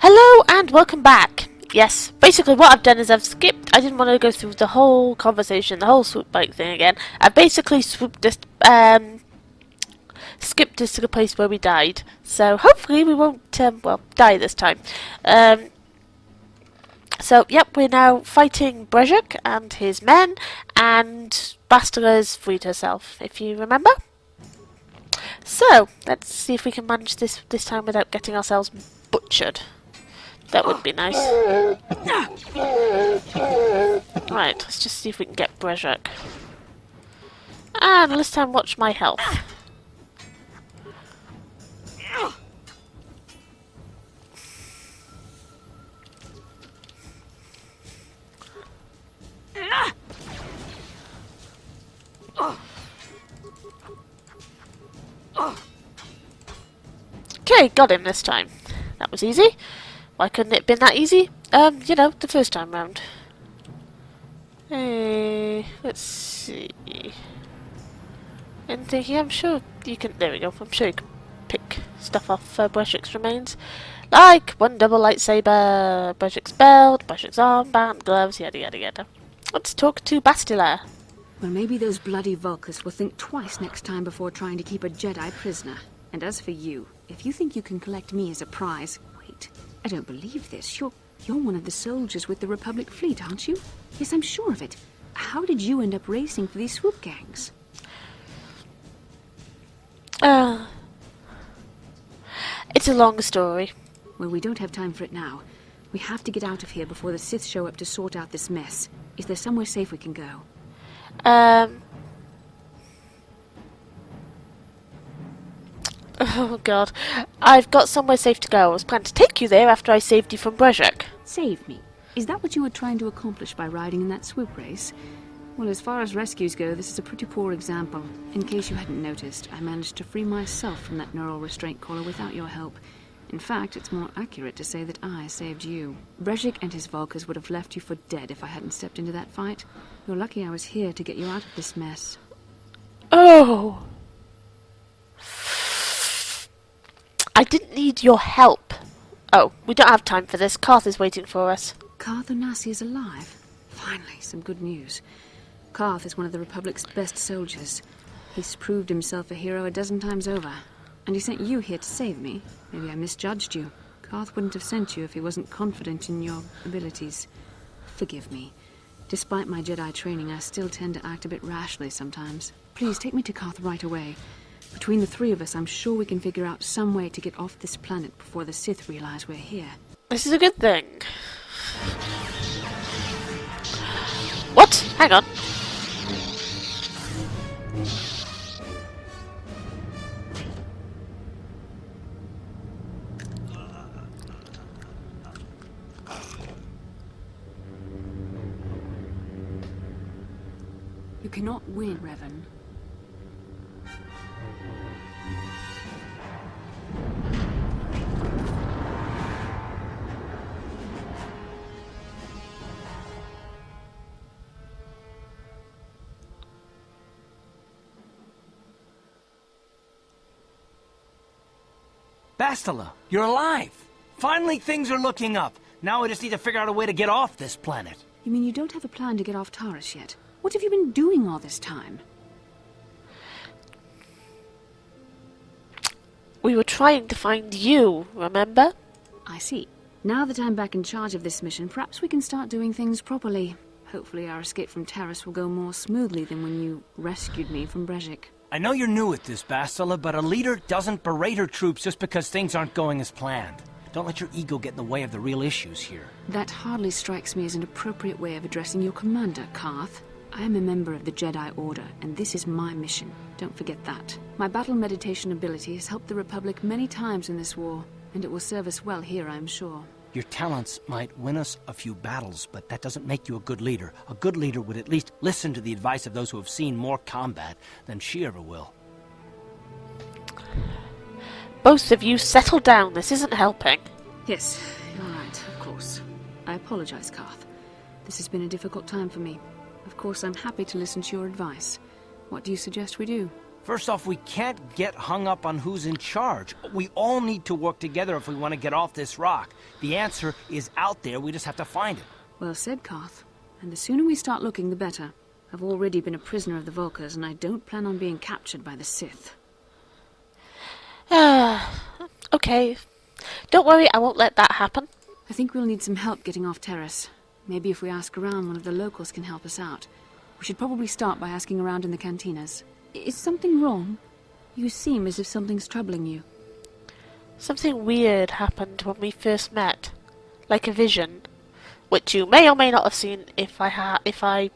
Hello and welcome back. Yes, basically what I've done is I've skipped. I didn't want to go through the whole conversation, the whole swoop bike thing again. I basically swooped this, skipped us to the place where we died. So hopefully we won't, die this time. So yep, we're now fighting Brejik and his men, and Bastila freed herself, if you remember. So let's see if we can manage this time without getting ourselves butchered. That would be nice. Right, let's just see if we can get Brejik. And this time watch my health. Okay, got him this time. That was easy. Why couldn't it have been that easy? You know, the first time round. Hey, let's see. Anything here? I'm sure you can. There we go. I'm sure you can pick stuff off Brejik's remains. Like one double lightsaber, Brejik's belt, Brejik's armband, gloves, yada yada yada. Let's talk to Bastila. Well, maybe those bloody Vulkars will think twice next time before trying to keep a Jedi prisoner. And as for you, if you think you can collect me as a prize... Wait, I don't believe this. You're one of the soldiers with the Republic fleet, aren't you? Yes, I'm sure of it. How did you end up racing for these swoop gangs? It's a long story. Well, we don't have time for it now. We have to get out of here before the Sith show up to sort out this mess. Is there somewhere safe we can go? Oh god. I've got somewhere safe to go. I was planning to take you there after I saved you from Brejik. Save me? Is that what you were trying to accomplish by riding in that swoop race? Well, as far as rescues go, this is a pretty poor example. In case you hadn't noticed, I managed to free myself from that neural restraint collar without your help. In fact, it's more accurate to say that I saved you. Brejik and his Vulkars would have left you for dead if I hadn't stepped into that fight. You're lucky I was here to get you out of this mess. Oh! I didn't need your help. Oh, we don't have time for this. Carth is waiting for us. Carth Onasi is alive. Finally, some good news. Carth is one of the Republic's best soldiers. He's proved himself a hero a dozen times over. And he sent you here to save me. Maybe I misjudged you. Carth wouldn't have sent you if he wasn't confident in your abilities. Forgive me. Despite my Jedi training, I still tend to act a bit rashly sometimes. Please, take me to Carth right away. Between the three of us, I'm sure we can figure out some way to get off this planet before the Sith realize we're here. This is a good thing. What? Hang on. You cannot win, Revan. Bastila, you're alive! Finally things are looking up. Now I just need to figure out a way to get off this planet. You mean you don't have a plan to get off Taris yet? What have you been doing all this time? We were trying to find you, remember? I see. Now that I'm back in charge of this mission, perhaps we can start doing things properly. Hopefully our escape from Taris will go more smoothly than when you rescued me from Brejik. I know you're new at this, Bastila, but a leader doesn't berate her troops just because things aren't going as planned. Don't let your ego get in the way of the real issues here. That hardly strikes me as an appropriate way of addressing your commander, Carth. I am a member of the Jedi Order, and this is my mission. Don't forget that. My battle meditation ability has helped the Republic many times in this war, and it will serve us well here, I am sure. Your talents might win us a few battles, but that doesn't make you a good leader. A good leader would at least listen to the advice of those who have seen more combat than she ever will. Both of you settle down. This isn't helping. Yes, you're right, of course. I apologize, Carth. This has been a difficult time for me. Of course, I'm happy to listen to your advice. What do you suggest we do? First off, we can't get hung up on who's in charge. We all need to work together if we want to get off this rock. The answer is out there, we just have to find it. Well said, Karth. And the sooner we start looking, the better. I've already been a prisoner of the Volkers, and I don't plan on being captured by the Sith. Okay. Don't worry, I won't let that happen. I think we'll need some help getting off Terrace. Maybe if we ask around, one of the locals can help us out. We should probably start by asking around in the cantinas. Is something wrong? You seem as if something's troubling you. Something weird happened when we first met. Like a vision. Which you may or may not have seen if I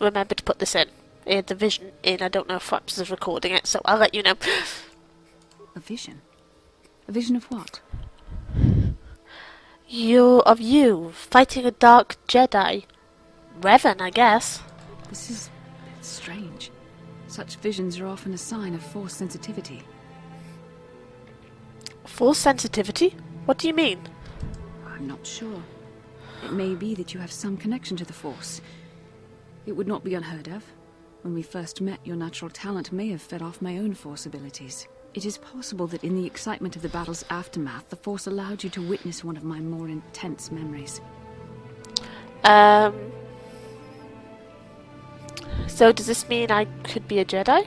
remember to put this in. The vision in. I don't know if Fraps is recording it, so I'll let you know. A vision? A vision of what? Of you fighting a dark Jedi. Revan, I guess. This is strange. Such visions are often a sign of Force sensitivity. Force sensitivity? What do you mean? I'm not sure. It may be that you have some connection to the Force. It would not be unheard of. When we first met, your natural talent may have fed off my own Force abilities. It is possible that in the excitement of the battle's aftermath, the Force allowed you to witness one of my more intense memories. So does this mean I could be a Jedi?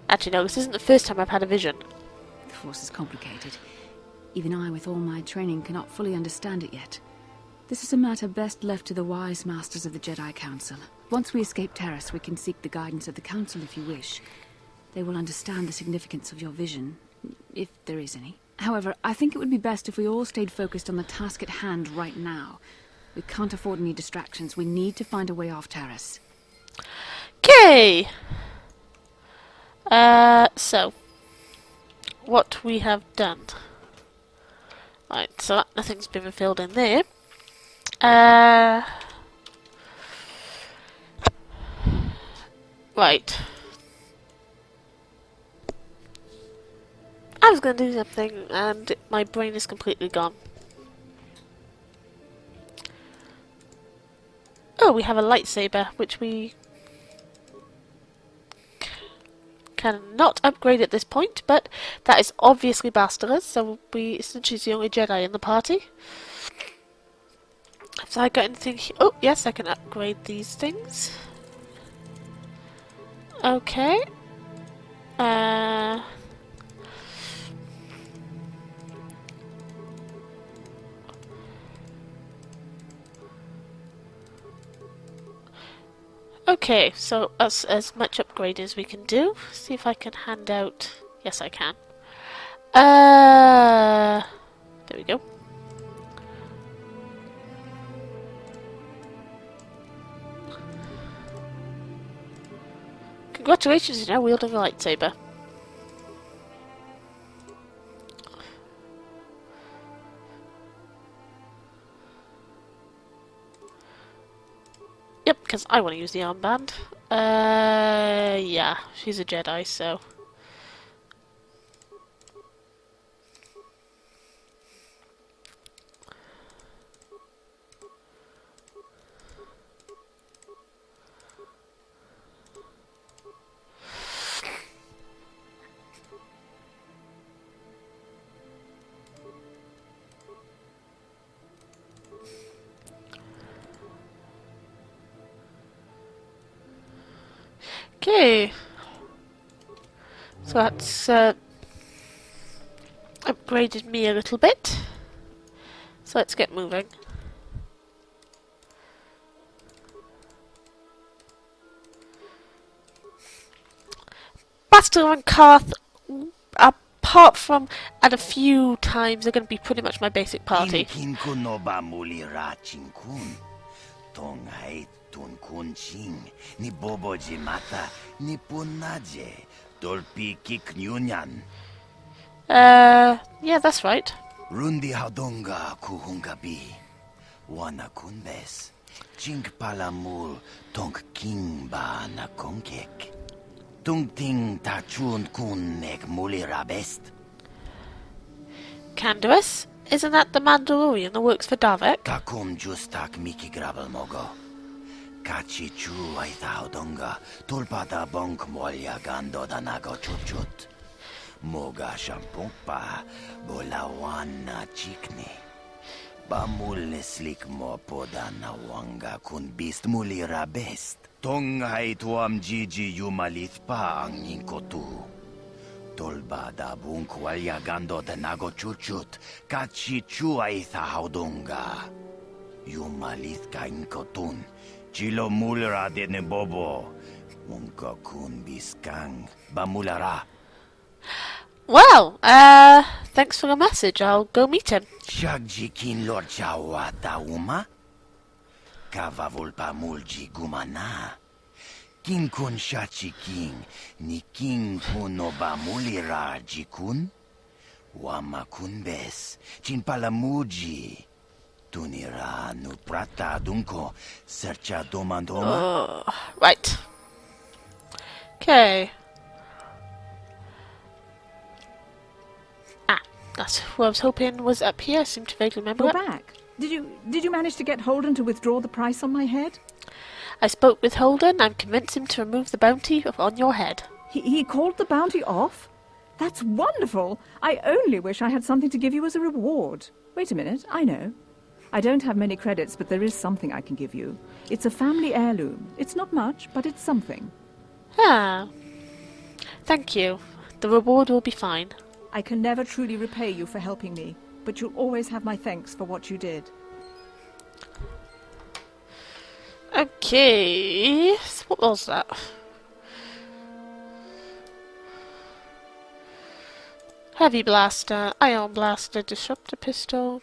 Actually, no, this isn't the first time I've had a vision. The Force is complicated. Even I, with all my training, cannot fully understand it yet. This is a matter best left to the wise masters of the Jedi Council. Once we escape Terrace, we can seek the guidance of the Council if you wish. They will understand the significance of your vision, if there is any. However, I think it would be best if we all stayed focused on the task at hand right now. We can't afford any distractions. We need to find a way off Terrace. Okay. So what we have done. Right, so nothing's been filled in there. Right. I was going to do something and my brain is completely gone. Oh, we have a lightsaber, which we cannot upgrade at this point, but that is obviously Bastila, so since she's the only Jedi in the party. So I got anything here? Oh, yes, I can upgrade these things. Okay. Okay, so as much upgrade as we can do. See if I can hand out... Yes, I can. There we go. Congratulations, you're now wielding a lightsaber. Yep, because I want to use the armband. Yeah, she's a Jedi, so... Okay, so that's upgraded me a little bit. So let's get moving. Bastila and Karth, apart from at a few times, are going to be pretty much my basic party. Tun kunching ni boboji mata ni punaje dolpi kiknyunyan. Yeah, that's right. Rundi hadonga kuhungabi wana kunbes chink palamul tonk king ba na konkek tung ting ta chun kun nek mulirabest. Canderous? Isn't that the Mandalorian that works for Davek? Takum justak miki grabel mogo. Kachichu ay Haudonga, tulpada bonk molya gando da nago chuchut. Moga shampumpa, bolawan na chikni. Bamul neslik mo poda na wanga kun bist mulira best. Tong hay tuam jiji yumalit pa ang inkotu. Tolba da bunk walya gando da nago chuchut, kachichu ay Haudonga. Yumalit ka inkotun, chilo mulra de ne bobo. Munko kun biskang, bamulara. Well, thanks for the message. I'll go meet him. Shagjikin Lord Chawata Uma? Kavavulpa mulji gumana. King kun shachi king, ni king kuno bamulira jikun? Wama kun bes, chin palamuji. Tunira nu prata dunko, sercha domandoma? Right. Okay. That's who I was hoping was up here. I seem to vaguely remember You're it. back. Did you manage to get Holden to withdraw the price on my head? I spoke with Holden and convinced him to remove the bounty on your head. He called the bounty off? That's wonderful! I only wish I had something to give you as a reward. Wait a minute, I know. I don't have many credits, but there is something I can give you. It's a family heirloom. It's not much, but it's something. Ah. Thank you. The reward will be fine. I can never truly repay you for helping me, but you'll always have my thanks for what you did. Okay. So what was that? Heavy blaster, ion blaster, disruptor pistol.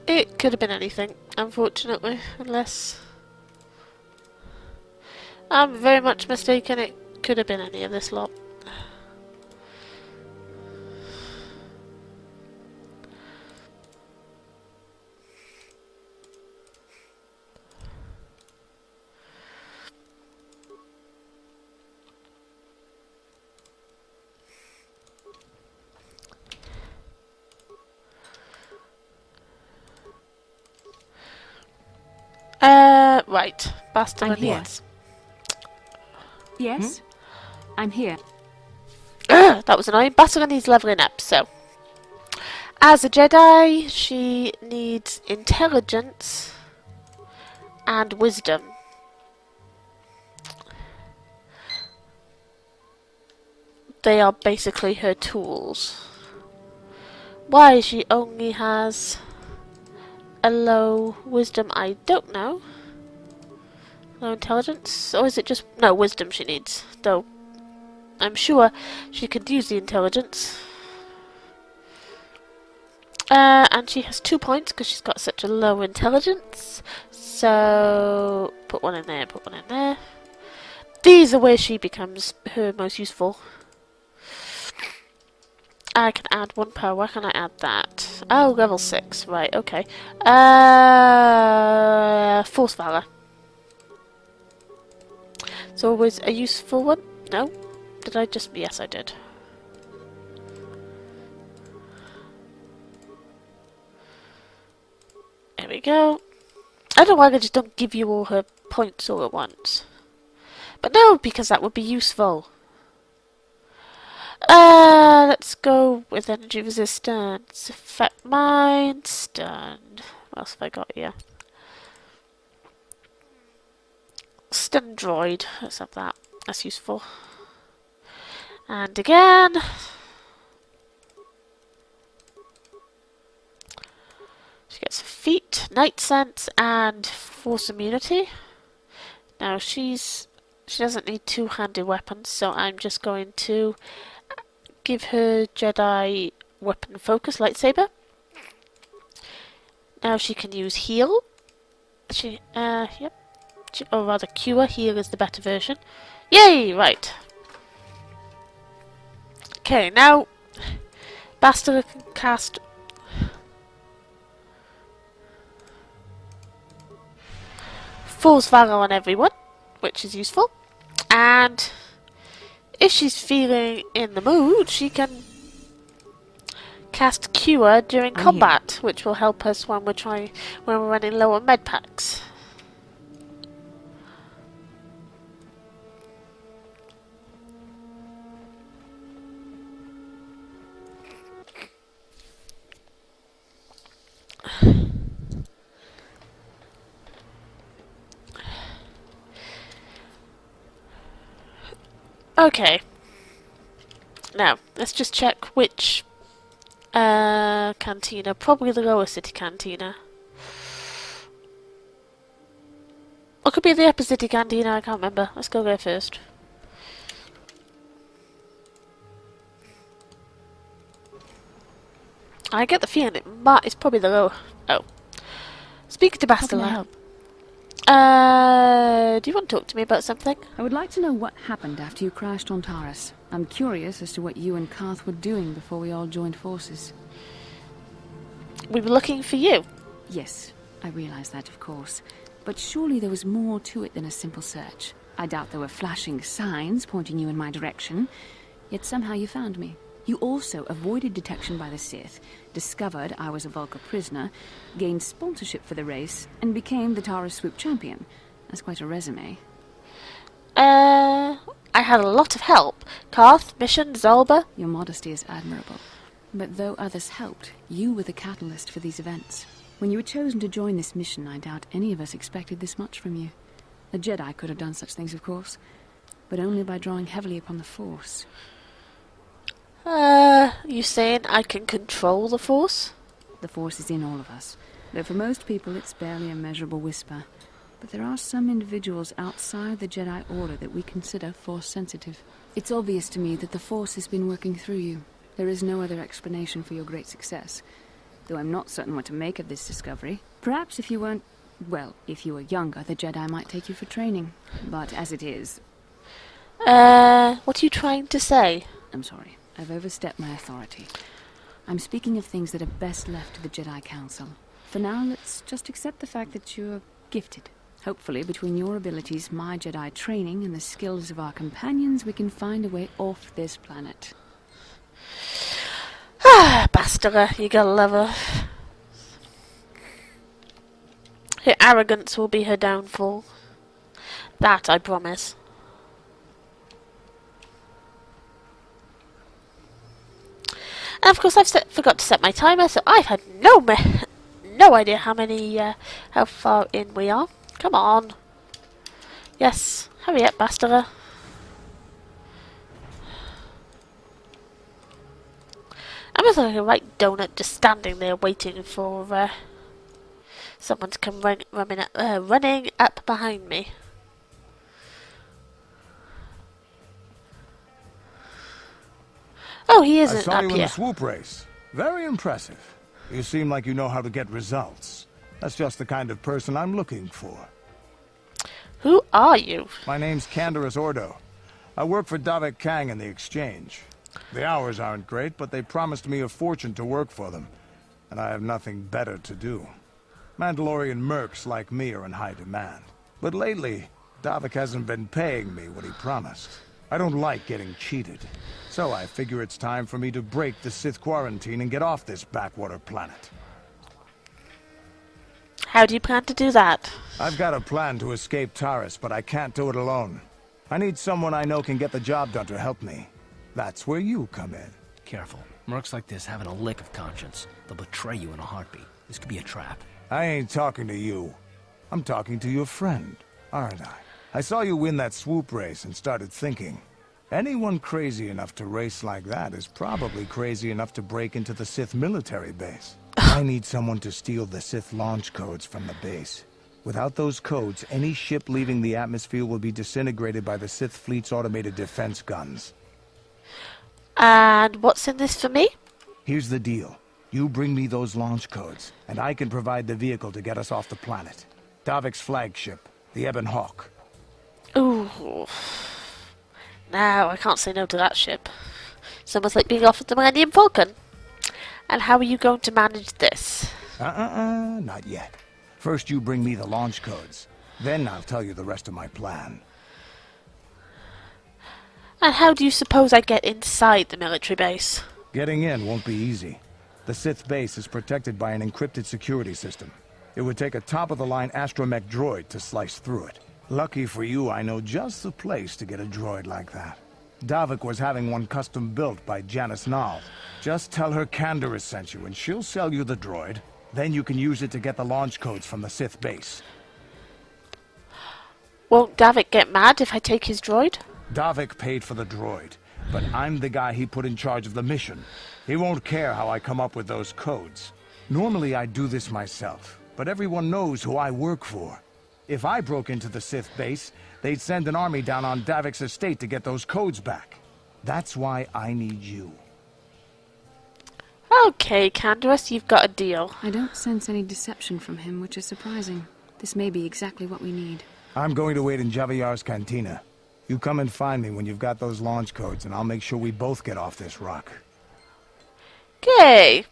It could have been anything, unfortunately, unless I'm very much mistaken. It could have been any of this lot. Right. Bastard I'm here. needs. Yes? I'm here. That was annoying. Bastila needs leveling up, so. As a Jedi, she needs intelligence and wisdom. They are basically her tools. Why she only has a low wisdom, I don't know. Low intelligence? Or is it just... No, wisdom she needs. Though, I'm sure she could use the intelligence. And she has 2 points because she's got such a low intelligence. So, put one in there, put one in there. These are where she becomes her most useful. I can add 1 power. Where can I add that? Oh, level 6. Right, okay. Force Valor. So always a useful one? No? Did I just... Yes, I did. There we go. I don't know why I just don't give you all her points all at once. But no, because that would be useful. Let's go with energy resistance. Effect mind, stunned. What else have I got here? Stun droid. Let's have that. That's useful. And again. She gets feet, night sense, and force immunity. Now she doesn't need two-handed weapons, so I'm just going to give her Jedi weapon focus lightsaber. Now she can use heal. Yep. Or rather, cure. Heal is the better version. Yay! Right. Okay, now Bastila can cast Force Valor on everyone, which is useful. And if she's feeling in the mood, she can cast Cure during I'm combat, which will help us when we're running low on med packs. Okay. Now, let's just check which cantina. Probably the lower city cantina. Or could be the upper city cantina, I can't remember. Let's go there first. I get the feeling it's probably the lower. Oh. Speaking to How can I Bastila. help? Do you want to talk to me about something? I would like to know what happened after you crashed on Taurus. I'm curious as to what you and Karth were doing before we all joined forces. We were looking for you. Yes, I realize that, of course. But surely there was more to it than a simple search. I doubt there were flashing signs pointing you in my direction. Yet somehow you found me. You also avoided detection by the Sith, discovered I was a Vulca prisoner, gained sponsorship for the race, and became the Taurus Swoop champion. That's quite a resume. I had a lot of help. Karth, Mission, Zalba. Your modesty is admirable. But though others helped, you were the catalyst for these events. When you were chosen to join this mission, I doubt any of us expected this much from you. A Jedi could have done such things, of course, but only by drawing heavily upon the Force. You saying I can control the Force? The Force is in all of us, though for most people it's barely a measurable whisper. But there are some individuals outside the Jedi Order that we consider Force-sensitive. It's obvious to me that the Force has been working through you. There is no other explanation for your great success, though I'm not certain what to make of this discovery. Perhaps if you weren't... well, if you were younger, the Jedi might take you for training. But as it is... What are you trying to say? I'm sorry. I've overstepped my authority. I'm speaking of things that are best left to the Jedi Council. For now, let's just accept the fact that you're gifted. Hopefully, between your abilities, my Jedi training, and the skills of our companions, we can find a way off this planet. Ah, Bastila, you gotta love her. Her arrogance will be her downfall. That I promise. And of course, forgot to set my timer, so I've had no idea how far in we are. Come on. Yes, hurry up, Bastila. I'm just like a right donut, just standing there waiting for someone to come running up behind me. Oh, he I isn't saw up you in here. the swoop race. Very impressive. You seem like you know how to get results. That's just the kind of person I'm looking for. Who are you? My name's Canderous Ordo. I work for Davik Kang in the Exchange. The hours aren't great, but they promised me a fortune to work for them, and I have nothing better to do. Mandalorian mercs like me are in high demand. But lately, Davik hasn't been paying me what he promised. I don't like getting cheated, so I figure it's time for me to break the Sith quarantine and get off this backwater planet. How do you plan to do that? I've got a plan to escape Taurus, but I can't do it alone. I need someone I know can get the job done to help me. That's where you come in. Careful. Mercs like this haven't a lick of conscience. They'll betray you in a heartbeat. This could be a trap. I ain't talking to you. I'm talking to your friend, aren't I? I saw you win that swoop race and started thinking. Anyone crazy enough to race like that is probably crazy enough to break into the Sith military base. I need someone to steal the Sith launch codes from the base. Without those codes, any ship leaving the atmosphere will be disintegrated by the Sith fleet's automated defense guns. And what's in this for me? Here's the deal. You bring me those launch codes, and I can provide the vehicle to get us off the planet. Davik's flagship, the Ebon Hawk. Ooh. No, I can't say no to that ship. It's almost like being offered the Millennium Falcon. And how are you going to manage this? Not yet. First you bring me the launch codes. Then I'll tell you the rest of my plan. And how do you suppose I get inside the military base? Getting in won't be easy. The Sith base is protected by an encrypted security system. It would take a top-of-the-line astromech droid to slice through it. Lucky for you, I know just the place to get a droid like that. Davik was having one custom built by Janice Nall. Just tell her Canderous sent you and she'll sell you the droid. Then you can use it to get the launch codes from the Sith base. Won't Davik get mad if I take his droid? Davik paid for the droid, but I'm the guy he put in charge of the mission. He won't care how I come up with those codes. Normally I do this myself, but everyone knows who I work for. If I broke into the Sith base, they'd send an army down on Davik's estate to get those codes back. That's why I need you. Okay, Canderous, you've got a deal. I don't sense any deception from him, which is surprising. This may be exactly what we need. I'm going to wait in Javiar's cantina. You come and find me when you've got those launch codes, and I'll make sure we both get off this rock. Okay.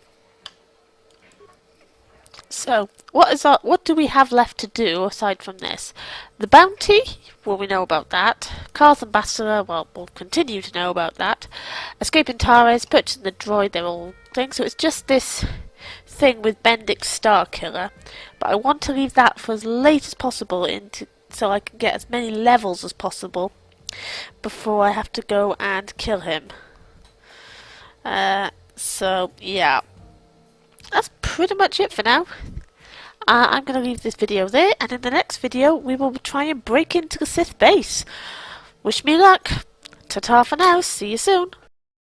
So, what do we have left to do aside from this? The bounty? Well, we know about that. Carth and Bastila, well, we'll continue to know about that. Escaping Tares, purchasing the droid, they're all things. So it's just this thing with Bendix Starkiller. But I want to leave that for as late as possible so I can get as many levels as possible before I have to go and kill him. So, yeah. That's pretty much it for now. I'm going to leave this video there, and in the next video we will try and break into the Sith base. Wish me luck. Ta-ta for now. See you soon.